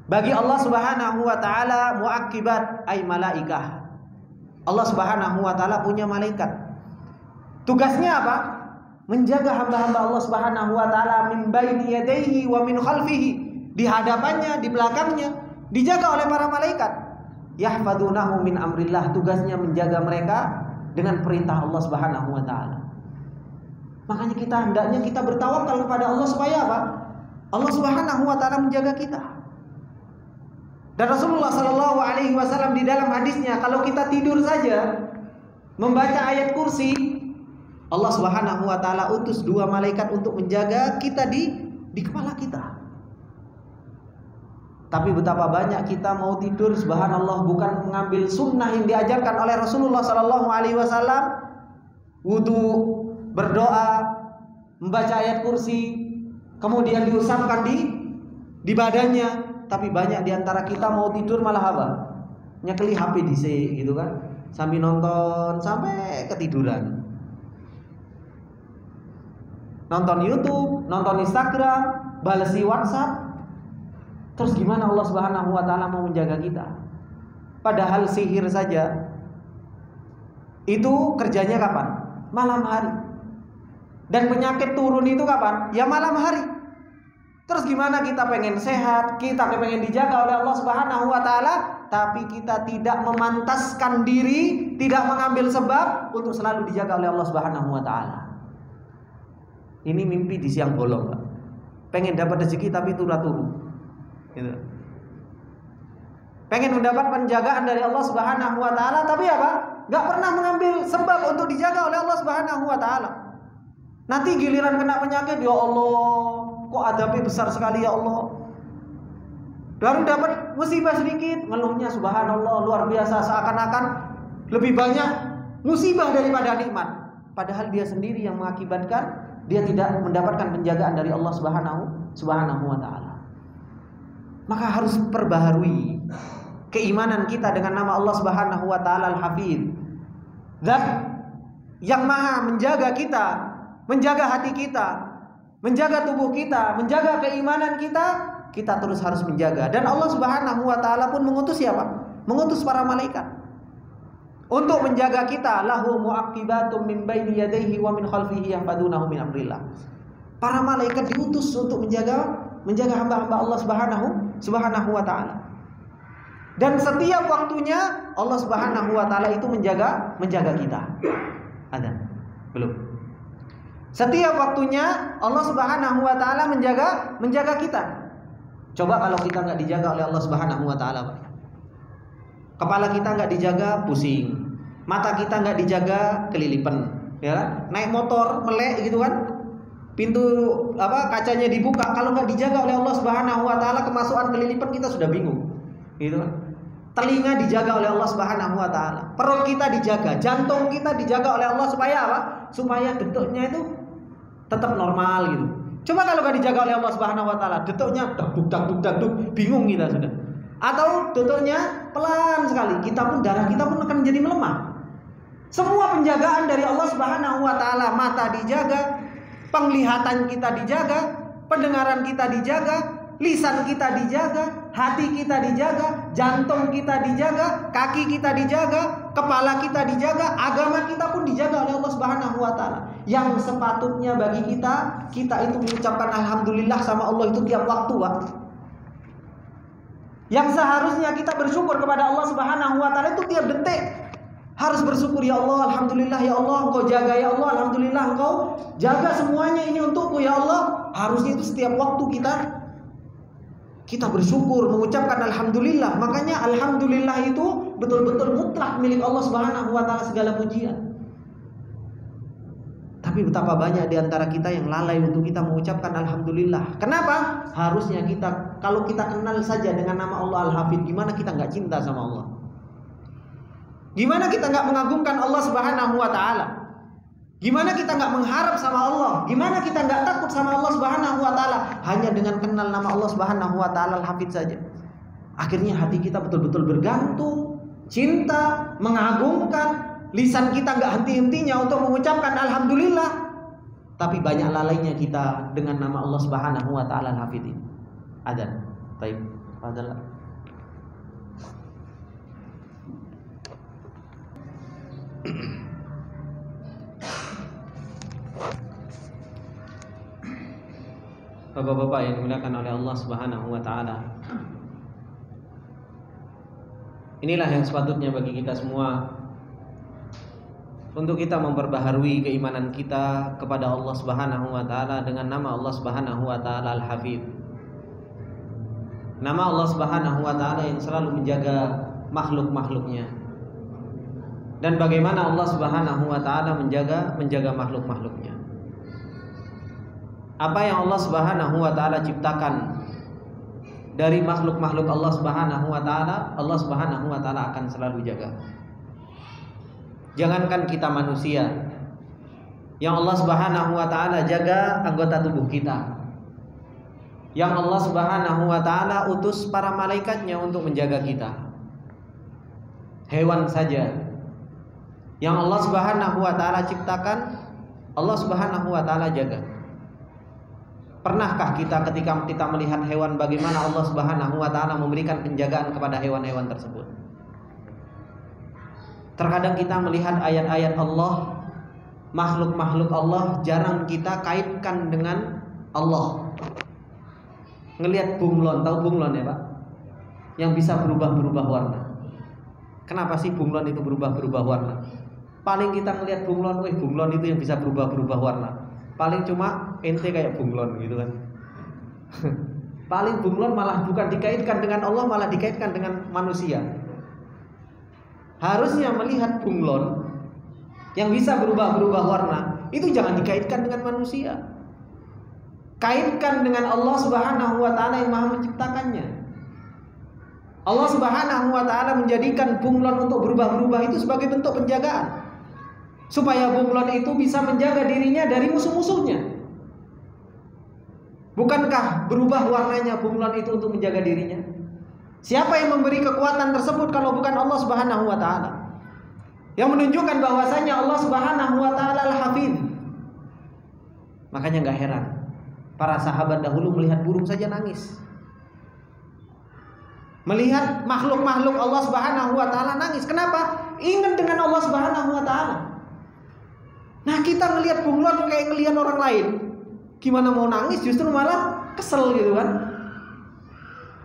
Bagi Allah Subhanahu wa taala mu'aqibat ay malaikah. Allah Subhanahu wa taala punya malaikat. Tugasnya apa? Menjaga hamba-hamba Allah Subhanahu wa taala min baini yadayhi wa min khalfihi. Di hadapannya, di belakangnya, dijaga oleh para malaikat. Yahfadunahu min amrillah. Tugasnya menjaga mereka dengan perintah Allah Subhanahu wa taala. Makanya kita hendaknya kita bertawakal kepada Allah supaya apa? Allah Subhanahu wa taala menjaga kita. Dan Rasulullah sallallahu alaihi wasallam di dalam hadisnya, kalau kita tidur saja membaca ayat kursi, Allah Subhanahu wa taala utus dua malaikat untuk menjaga kita di kepala kita. Tapi betapa banyak kita mau tidur subhanallah bukan mengambil sunnah yang diajarkan oleh Rasulullah sallallahu alaihi wasallam, wudu, berdoa, membaca ayat kursi, kemudian diusapkan di badannya. Tapi banyak diantara kita mau tidur malah apa? Nyekeli HP dhisik gitu kan, sambil nonton sampai ketiduran. Nonton YouTube, nonton Instagram, balesi WhatsApp. Terus gimana Allah Subhanahu wa taala mau menjaga kita? Padahal sihir saja itu kerjanya kapan? Malam hari. Dan penyakit turun itu kapan? Ya malam hari. Terus gimana kita pengen sehat, kita pengen dijaga oleh Allah Subhanahu wa taala, tapi kita tidak memantaskan diri, tidak mengambil sebab untuk selalu dijaga oleh Allah Subhanahu wa taala. Ini mimpi di siang bolong, Pak. Pengen dapat rezeki tapi turu-turu. Gitu. Pengen mendapat penjagaan dari Allah Subhanahu wa taala, tapi apa? Enggak pernah mengambil sebab untuk dijaga oleh Allah Subhanahu wa taala. Nanti giliran kena penyakit, ya Allah, kok adabnya besar sekali ya Allah. Baru dapat musibah sedikit, ngeluhnya subhanallah luar biasa, seakan-akan lebih banyak musibah daripada nikmat. Padahal dia sendiri yang mengakibatkan dia tidak mendapatkan penjagaan dari Allah Subhanahu wa taala. Maka harus perbaharui keimanan kita dengan nama Allah Subhanahu wa taala Al-Hafidz. Zat yang maha menjaga kita, menjaga hati kita, menjaga tubuh kita, menjaga keimanan kita kita terus harus menjaga. Dan Allah Subhanahu wa taala pun mengutus siapa? Mengutus para malaikat untuk menjaga kita. Lahu mu'aqibatum min baini yadayhi wa min khalfihi yahfadunahu min amrillah. Para malaikat diutus untuk menjaga hamba-hamba Allah Subhanahu wa taala. Dan setiap waktunya Allah Subhanahu wa taala itu menjaga kita. Ada? Belum. Setiap waktunya Allah Subhanahu wa taala menjaga kita. Coba kalau kita nggak dijaga oleh Allah Subhanahu wa taala, Pak. Kepala kita nggak dijaga, pusing. Mata kita nggak dijaga, kelilipan, ya. Naik motor melek gitu kan. Pintu kacanya dibuka, kalau nggak dijaga oleh Allah Subhanahu wa taala, kemasukan kelilipan kita sudah bingung. Gitu kan. Telinga dijaga oleh Allah Subhanahu wa taala. Perut kita dijaga, jantung kita dijaga oleh Allah supaya apa? Supaya detuknya itu tetap normal gitu. Coba kalau nggak dijaga oleh Allah Subhanahu wa taala, detuknya duk, bingung kita sudah. Atau detuknya pelan sekali, darah kita pun akan menjadi melemah. Semua penjagaan dari Allah Subhanahu wa taala, mata dijaga, penglihatan kita dijaga, pendengaran kita dijaga, lisan kita dijaga, hati kita dijaga, jantung kita dijaga, kaki kita dijaga, kepala kita dijaga, agama kita pun dijaga oleh Allah Subhanahu wa taala. Yang sepatutnya bagi kita itu mengucapkan alhamdulillah sama Allah itu tiap waktu, Pak. Yang seharusnya kita bersyukur kepada Allah Subhanahu wa taala itu tiap detik. Harus bersyukur, ya Allah, alhamdulillah ya Allah Engkau jaga, ya Allah alhamdulillah Engkau jaga semuanya ini untukku, ya Allah. Harusnya itu setiap waktu kita bersyukur, mengucapkan alhamdulillah. Makanya alhamdulillah itu betul-betul mutlak milik Allah Subhanahu wa taala, segala pujian. Tapi betapa banyak di antara kita yang lalai untuk kita mengucapkan alhamdulillah. Kenapa? Harusnya kalau kita kenal saja dengan nama Allah Al-Hafidh, gimana kita nggak cinta sama Allah? Gimana kita nggak mengagungkan Allah Subhanahu wa taala? Gimana kita nggak mengharap sama Allah? Gimana kita nggak takut sama Allah Subhanahu wa taala? Hanya dengan kenal nama Allah Subhanahu wa taala Al-Hafidh saja. Akhirnya hati kita betul-betul bergantung, cinta, mengagungkan. Lisan kita nggak henti-hentinya untuk mengucapkan alhamdulillah. Tapi banyak lalainya kita dengan nama Allah Subhanahu wa taala Al-Hafidh ini. Adzan. Baik. Adalah Bapak-bapak yang dimuliakan oleh Allah Subhanahu wa taala. Inilah yang sepatutnya bagi kita semua, untuk kita memperbaharui keimanan kita kepada Allah Subhanahu wa taala dengan nama Allah Subhanahu wa taala Al-Hafidh. Nama Allah Subhanahu wa taala yang selalu menjaga makhluk-makhluknya. Dan bagaimana Allah Subhanahu wa taala menjaga makhluk-makhluknya. Apa yang Allah Subhanahu wa taala ciptakan dari makhluk-makhluk Allah Subhanahu wa taala, Allah Subhanahu wa taala akan selalu jaga. Jangankan kita manusia, yang Allah Subhanahu wa taala jaga anggota tubuh kita. Yang Allah Subhanahu wa taala utus para malaikatnya untuk menjaga kita. Hewan saja yang Allah Subhanahu wa taala ciptakan, Allah Subhanahu wa taala jaga. Pernahkah kita ketika kita melihat hewan, bagaimana Allah Subhanahu wa taala memberikan penjagaan kepada hewan-hewan tersebut? Terkadang kita melihat ayat-ayat Allah, makhluk-makhluk Allah, jarang kita kaitkan dengan Allah. Ngelihat bunglon, tahu bunglon ya Pak? Yang bisa berubah-berubah warna. Kenapa sih bunglon itu berubah-berubah warna? Paling kita ngelihat bunglon, bunglon itu yang bisa berubah-berubah warna. Paling cuma ente kayak bunglon gitu kan. Paling bunglon malah bukan dikaitkan dengan Allah, malah dikaitkan dengan manusia. Harusnya melihat bunglon yang bisa berubah-berubah warna itu jangan dikaitkan dengan manusia. Kaitkan dengan Allah Subhanahu wa taala yang Maha menciptakannya. Allah Subhanahu wa taala menjadikan bunglon untuk berubah-berubah itu sebagai bentuk penjagaan, supaya bunglon itu bisa menjaga dirinya dari musuh-musuhnya. Bukankah berubah warnanya bunglon itu untuk menjaga dirinya? Siapa yang memberi kekuatan tersebut kalau bukan Allah Subhanahu wa taala? Yang menunjukkan bahwasanya Allah Subhanahu wa taala Al-Hafidh. Makanya enggak heran para sahabat dahulu melihat burung saja nangis. Melihat makhluk-makhluk Allah Subhanahu wa taala nangis. Kenapa? Ingat dengan Allah Subhanahu wa taala. Nah, kita ngelihat bunglon kayak ngelihat orang lain. Gimana mau nangis, justru malah kesel gitu kan.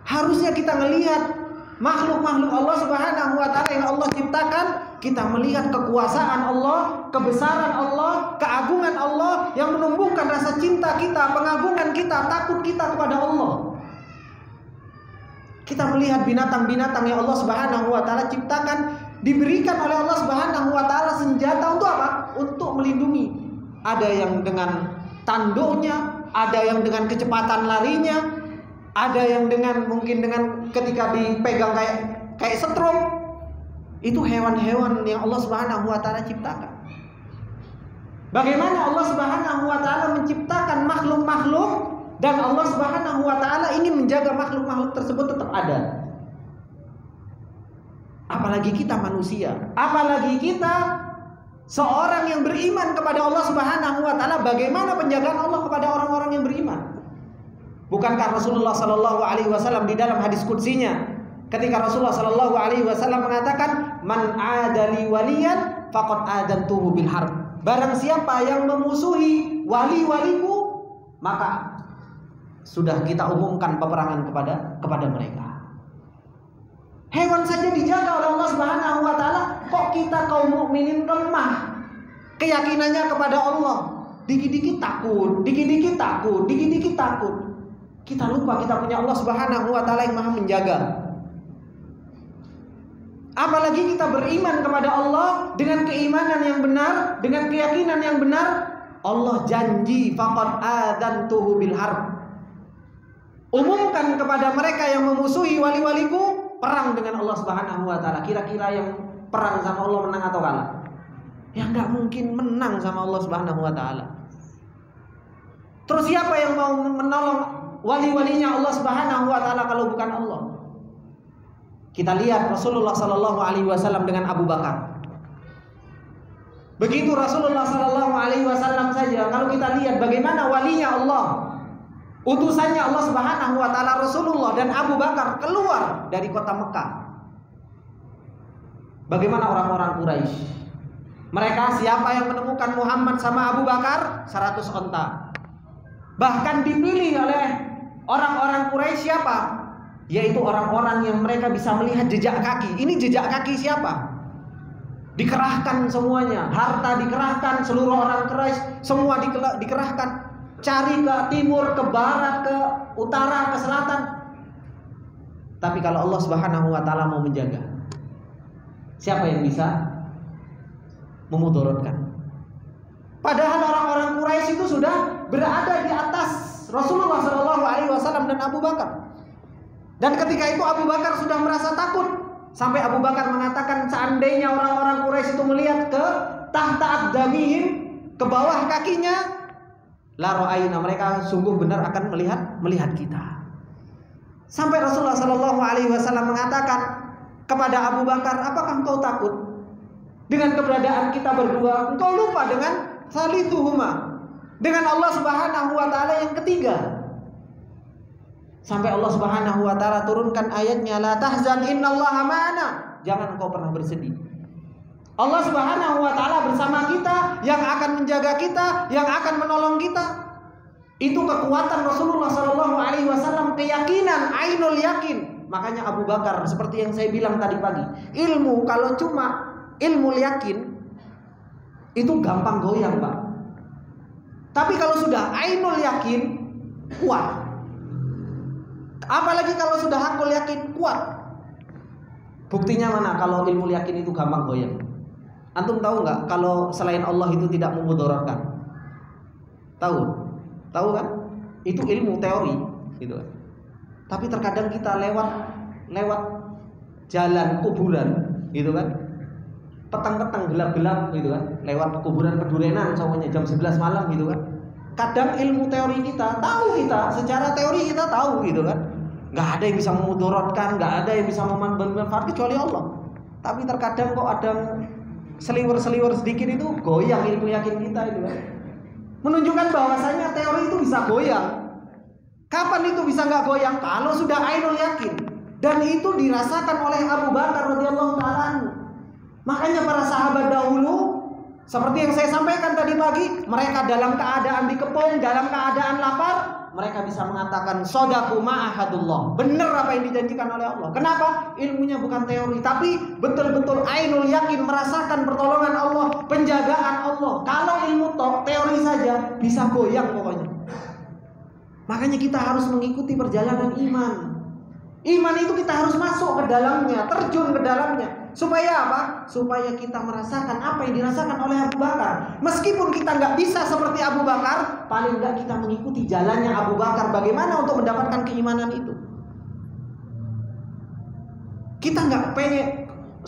Harusnya kita ngelihat makhluk-makhluk Allah Subhanahu wa taala yang Allah ciptakan, kita melihat kekuasaan Allah, kebesaran Allah, keagungan Allah yang menumbuhkan rasa cinta kita, pengagungan kita, takut kita kepada Allah. Kita melihat binatang-binatang yang Allah Subhanahu wa taala ciptakan, diberikan oleh Allah Subhanahu wa taala senjata untuk apa? Untuk melindungi. Ada yang dengan tanduknya, ada yang dengan kecepatan larinya, ada yang dengan mungkin dengan ketika dipegang kayak setrum. Itu hewan-hewan yang Allah Subhanahu wa taala ciptakan. Bagaimana Allah Subhanahu wa taala menciptakan makhluk-makhluk dan Allah Subhanahu wa taala ingin menjaga makhluk-makhluk tersebut tetap ada. Apalagi kita manusia, apalagi kita seorang yang beriman kepada Allah Subhanahu wa taala, bagaimana penjagaan Allah kepada orang-orang yang beriman? Bukankah Rasulullah sallallahu alaihi wasallam di dalam hadis qudsinya ketika Rasulullah sallallahu alaihi wasallam mengatakan, "Man adali waliyan faqad adantuhu bil harb." Barang siapa yang memusuhi wali-waliku, maka sudah kita umumkan peperangan kepada mereka. Hewan saja dijaga oleh Allah Subhanahu wa taala, kok kita kaum mukminin lemah keyakinannya kepada Allah? Dikit-dikit takut, dikit-dikit takut, dikit-dikit takut. Kita lupa kita punya Allah Subhanahu wa taala yang Maha menjaga. Apalagi kita beriman kepada Allah dengan keimanan yang benar, dengan keyakinan yang benar. Allah janji faqad adantuhu bil harb. Umumkan kepada mereka yang memusuhi wali-waliku, perang dengan Allah Subhanahu wa taala. Kira-kira yang perang sama Allah menang atau kalah? Ya enggak mungkin menang sama Allah Subhanahu wa taala. Terus siapa yang mau menolong wali-walinya Allah Subhanahu wa taala kalau bukan Allah? Kita lihat Rasulullah sallallahu alaihi wasallam dengan Abu Bakar. Begitu Rasulullah sallallahu alaihi wasallam saja, kalau kita lihat bagaimana walinya Allah, utusannya Allah Subhanahu wa taala Rasulullah dan Abu Bakar keluar dari kota Mekah. Bagaimana orang-orang Quraisy? Mereka siapa yang menemukan Muhammad sama Abu Bakar? 100 onta. Bahkan dipilih oleh orang-orang Quraisy siapa? Yaitu orang-orang yang mereka bisa melihat jejak kaki. Ini jejak kaki siapa? Dikerahkan semuanya, harta dikerahkan, seluruh orang Quraisy semua dikerahkan. Cari ke timur, ke barat, ke utara, ke selatan. Tapi kalau Allah Subhanahu wa taala mau menjaga, siapa yang bisa memudaratkan? Padahal orang-orang Quraisy itu sudah berada di atas Rasulullah sallallahu alaihi wasallam dan Abu Bakar. Dan ketika itu Abu Bakar sudah merasa takut, sampai Abu Bakar mengatakan seandainya orang-orang Quraisy itu melihat ke tahta aqdamihim, ke bawah kakinya, la ra'ayna, mereka sungguh benar akan melihat kita. Sampai Rasulullah sallallahu alaihi wasallam mengatakan kepada Abu Bakar, apakah engkau takut dengan keberadaan kita berdua? Engkau lupa dengan salisuhuma, dengan Allah Subhanahu wa taala yang ketiga. Sampai Allah Subhanahu wa taala turunkan ayatnya, la tahzan innallaha ma'ana. Jangan engkau pernah bersedih. Allah Subhanahu wa taala bersama kita, yang akan menjaga kita, yang akan menolong kita. Itu kekuatan Rasulullah sallallahu alaihi wasallam, keyakinan ainul yakin. Makanya Abu Bakar seperti yang saya bilang tadi pagi, ilmu kalau cuma ilmu yakin itu gampang goyang, Pak. Tapi kalau sudah ainul yakin, kuat. Apalagi kalau sudah hakul yakin, kuat. Buktinya mana kalau ilmu yakin itu gampang goyang? Antum tahu nggak kalau selain Allah itu tidak memudaratkan? Tahu? Tahu kan? Itu ilmu teori, gitu kan. Tapi terkadang kita lewat jalan kuburan, gitu kan. Petang-petang gelap-gelap, gitu kan. Lewat kuburan Pedurenan, semuanya jam 11 malam, gitu kan. Kadang ilmu teori kita tahu, kita secara teori kita tahu, gitu kan. Nggak ada yang bisa memudaratkan, nggak ada yang bisa memanfaatkan kecuali Allah. Tapi terkadang kok ada seliwer-seliwer sedikit itu goyang ilmu yakin kita itu kan. Menunjukkan bahwasanya teori itu bisa goyang. Kapan itu bisa nggak goyang? Kalau sudah ainul yakin. Dan itu dirasakan oleh Abu Bakar radhiyallahu taala. Makanya para sahabat dahulu, seperti yang saya sampaikan tadi pagi, mereka dalam keadaan dikepung, dalam keadaan lapar, mereka bisa mengatakan shadaqu ma'ahadullah. Benar apa yang dijanjikan oleh Allah. Kenapa? Ilmunya bukan teori, tapi betul-betul ainul yakin, merasakan pertolongan Allah, penjagaan Allah. Kalau ilmu teori saja bisa goyang pokoknya. Makanya kita harus mengikuti perjalanan iman. Iman itu kita harus masuk ke dalamnya, terjun ke dalamnya. Supaya apa? Supaya kita merasakan apa yang dirasakan oleh Abu Bakar. Meskipun kita nggak bisa seperti Abu Bakar, paling nggak kita mengikuti jalannya Abu Bakar. Bagaimana untuk mendapatkan keimanan itu? Kita nggak pengen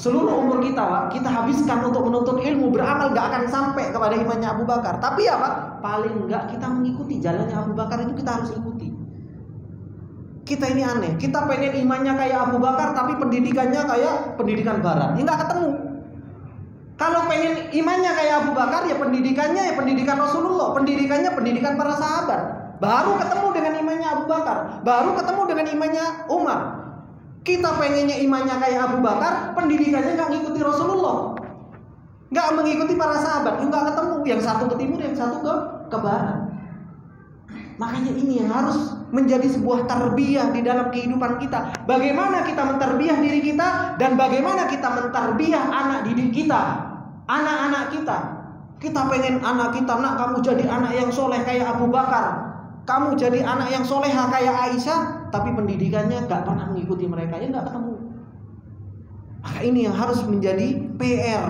seluruh umur kita, Pak, kita habiskan untuk menuntut ilmu, beramal, nggak akan sampai kepada imannya Abu Bakar. Tapi apa? Paling nggak kita mengikuti jalannya Abu Bakar, itu kita harus ikuti. Kita ini aneh, kita pengen imannya kayak Abu Bakar tapi pendidikannya kayak pendidikan barat. Ini nggak ketemu. Kalau pengen imannya kayak Abu Bakar, ya pendidikannya ya pendidikan Rasulullah, pendidikannya pendidikan para sahabat. Baru ketemu dengan imannya Abu Bakar, baru ketemu dengan imannya Umar. Kita pengennya imannya kayak Abu Bakar, pendidikannya nggak ngikuti Rasulullah, nggak mengikuti para sahabat, nggak ketemu. Yang satu ke timur, yang satu ke barat. Makanya ini yang harus menjadi sebuah tarbiyah di dalam kehidupan kita. Bagaimana kita mentarbiyah diri kita, dan bagaimana kita mentarbiyah anak didik kita, anak-anak kita. Kita pengen anak kita, nak kamu jadi anak yang soleh kayak Abu Bakar, kamu jadi anak yang soleha kayak Aisyah, tapi pendidikannya gak pernah mengikuti mereka, ya gak ketemu. Maka ini yang harus menjadi PR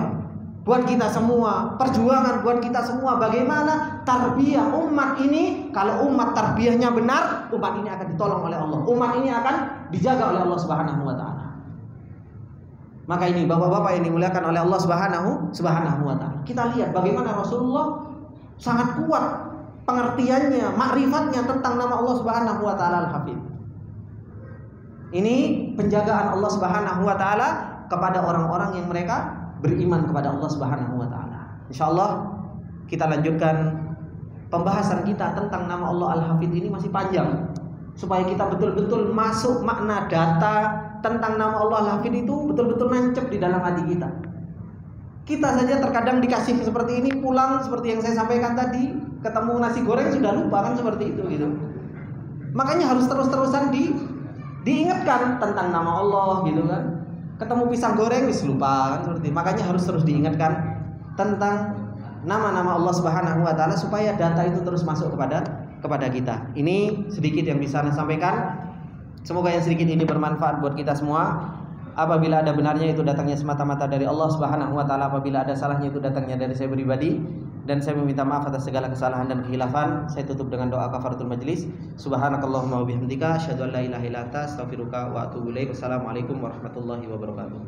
buat kita semua, perjuangan buat kita semua. Bagaimana tarbiyah umat ini? Kalau umat tarbiyahnya benar, umat ini akan ditolong oleh Allah, umat ini akan dijaga oleh Allah Subhanahu wa taala. Maka ini bapak-bapak yang dimuliakan oleh Allah Subhanahu wa taala, kita lihat bagaimana Rasulullah sangat kuat pengertiannya, makrifatnya tentang nama Allah Subhanahu wa taala Al-Hafidz. Ini penjagaan Allah Subhanahu wa taala kepada orang-orang yang mereka beriman kepada Allah Subhanahu wa taala. Insyaallah kita lanjutkan pembahasan kita tentang nama Allah Al-Hafidz. Ini masih panjang, supaya kita betul-betul masuk makna data tentang nama Allah Al-Hafidz itu betul-betul nancep di dalam hati kita. Kita saja terkadang dikasih seperti ini, pulang seperti yang saya sampaikan tadi, ketemu nasi goreng sudah lupa kan, seperti itu gitu. Makanya harus terus-terusan diingatkan tentang nama Allah gitu kan. Ketemu pisang goreng wis lupa kan, seperti. Makanya harus terus diingatkan tentang nama-nama Allah Subhanahu wa taala supaya data itu terus masuk kepada kita. Ini sedikit yang bisa saya sampaikan. Semoga yang sedikit ini bermanfaat buat kita semua. Apabila ada benarnya itu datangnya semata-mata dari Allah Subhanahu wa taala, apabila ada salahnya itu datangnya dari saya pribadi, dan saya meminta maaf atas segala kesalahan dan khilafan. Saya tutup dengan doa kafaratul majlis. Subhanakallahumma wa bihamdika asyhadu an la ilaha illa anta astaghfiruka wa atubu ilaik. Wassalamualaikum warahmatullahi wabarakatuh.